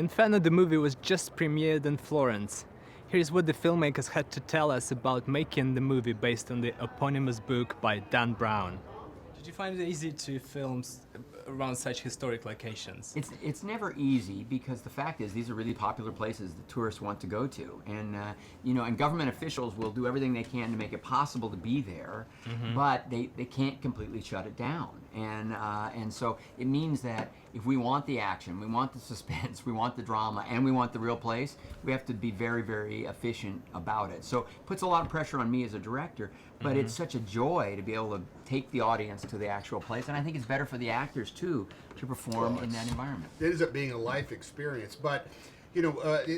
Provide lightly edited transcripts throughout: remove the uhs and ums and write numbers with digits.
Inferno, the movie, was just premiered in Florence. Here's what the filmmakers had to tell us about making the movie based on the eponymous book by Dan Brown. Did you find it easy to film around such historic locations? It's never easy because the fact is these are really popular places that tourists want to go to, and and government officials will do everything they can to make it possible to be there, but they can't completely shut it down, and so it means that if we want the action, we want the suspense, we want the drama, and we want the real place, we have to be very, very efficient about it. So it puts a lot of pressure on me as a director, but it's such a joy to be able to take the audience to the actual place, and I think it's better for the actors too to perform in that environment. It ends up being a life experience, but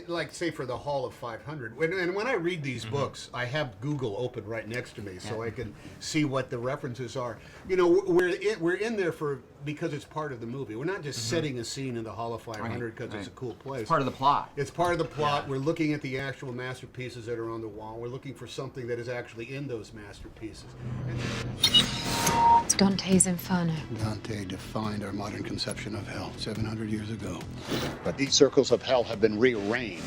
like say for the Hall of 500, when I read these books, I have Google open right next to me so I can see what the references are. We're in there because it's part of the movie. We're not just setting a scene in the Hall of 500 because it's a cool place. It's part of the plot. It's part of the plot. Yeah. We're looking at the actual masterpieces that are on the wall. We're looking for something that is actually in those masterpieces. It's Dante's Inferno. Dante defined our modern conception of hell 700 years ago. But these circles of hell have been rearranged.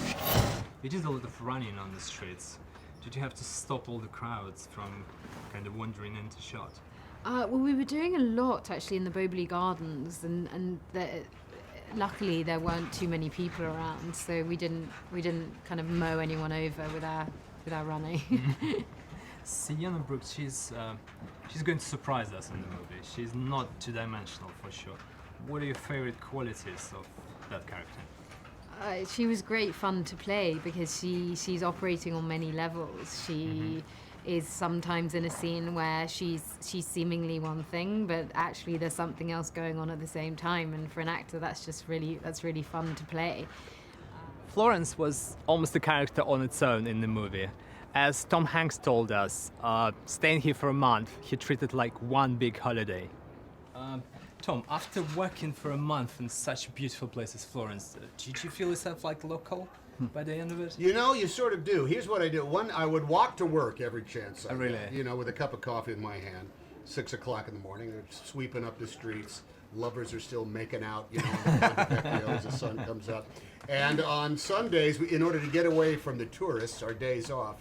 You did a lot of running on the streets. Did you have to stop all the crowds from kind of wandering into shot? Well, we were doing a lot actually in the Bobley Gardens, and luckily there weren't too many people around, so we didn't kind of mow anyone over with our running. Sienna Brooks, she's going to surprise us in the movie. She's not two-dimensional for sure. What are your favorite qualities of that character? She was great fun to play because she's operating on many levels. She is sometimes in a scene where she's seemingly one thing, but actually there's something else going on at the same time. And for an actor, that's really fun to play. Florence was almost a character on its own in the movie. As Tom Hanks told us, staying here for a month, he treated like one big holiday. Tom, after working for a month in such a beautiful place as Florence, did you feel yourself like local by the end of it? You sort of do. Here's what I do. One, I would walk to work every chance I really? got, with a cup of coffee in my hand, 6 o'clock in the morning, they're sweeping up the streets. Lovers are still making out, as the sun comes up. And on Sundays, in order to get away from the tourists, our days off,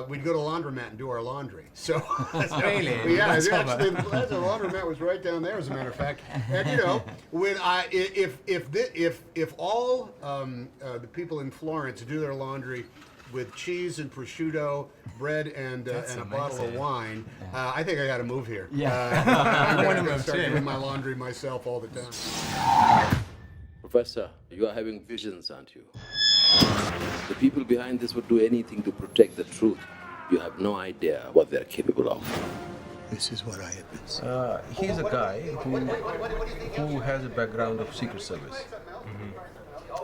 we'd go to a laundromat and do our laundry. So, really? Yeah, actually, the laundromat was right down there, as a matter of fact. And when if all the people in Florence do their laundry with cheese and prosciutto, bread, and a bottle of wine, I think I got to move here. Yeah, I'm going to start doing my laundry myself all the time. Professor, you are having visions, aren't you? The people behind this would do anything to protect the truth. You have no idea what they're capable of. This is what I have been saying. He's a guy who has a background of Secret Service.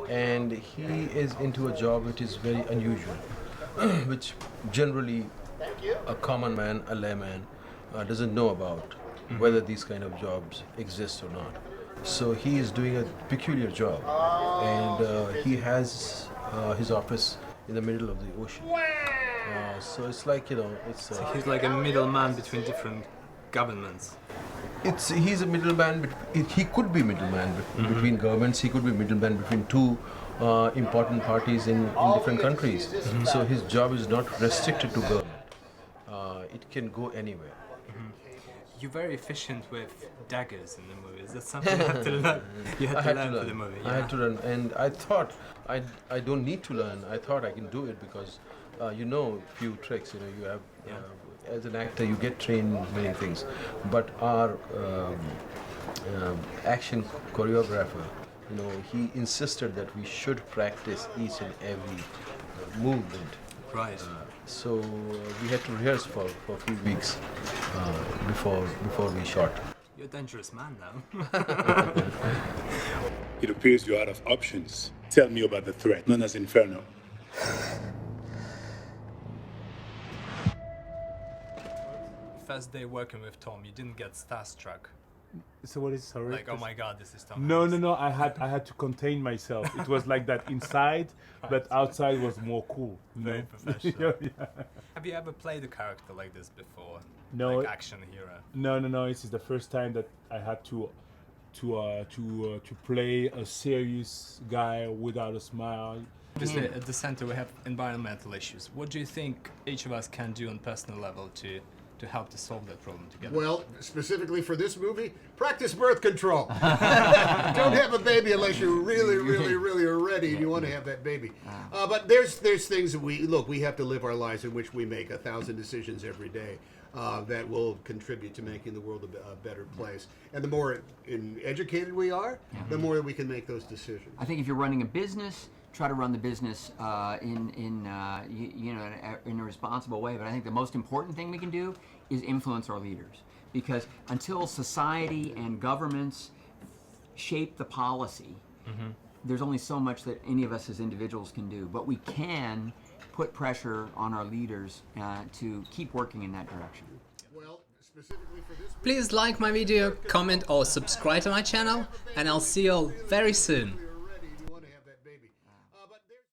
And he is into a job which is very unusual, which generally a common man, a layman, doesn't know about, whether these kind of jobs exist or not. So he is doing a peculiar job, and he has his office in the middle of the ocean. So it's like, it's... So he's like a middleman between different governments. He's a middleman, he could be middleman between governments, he could be middleman between two important parties in different countries. So his job is not restricted to government. It can go anywhere. You're very efficient with daggers in the movie. Is that something you have to learn? You had to learn for the movie. I had to learn, and I thought I don't need to learn. I thought I can do it because few tricks. You have as an actor you get trained in many things, but our action choreographer, he insisted that we should practice each and every movement. Right. So we had to rehearse for a few weeks before we shot. You're a dangerous man now. It appears you're out of options. Tell me about the threat known as Inferno. First day working with Tom, you didn't get starstruck. So what is sorry? Like, oh my God, this is Tom. No. I had to contain myself. It was like that inside, but outside was more cool. Very professional. Yeah. Have you ever played a character like this before? No. Like action hero? No. This is the first time that I had to to play a serious guy without a smile. Obviously, at the center we have environmental issues. What do you think each of us can do on personal level to help to solve that problem together? Well, specifically for this movie, practice birth control. Don't have a baby unless you really are ready and you want to have that baby. But there's things that we have to live our lives in which we make 1,000 decisions every day that will contribute to making the world a better place. And the more educated we are, the more that we can make those decisions. I think if you're running a business, try to run the business in a responsible way. But I think the most important thing we can do is influence our leaders, because until society and governments shape the policy, there's only so much that any of us as individuals can do. But we can put pressure on our leaders to keep working in that direction. Well, specifically for this. Please like my video, comment or subscribe to my channel, and I'll see you all very soon.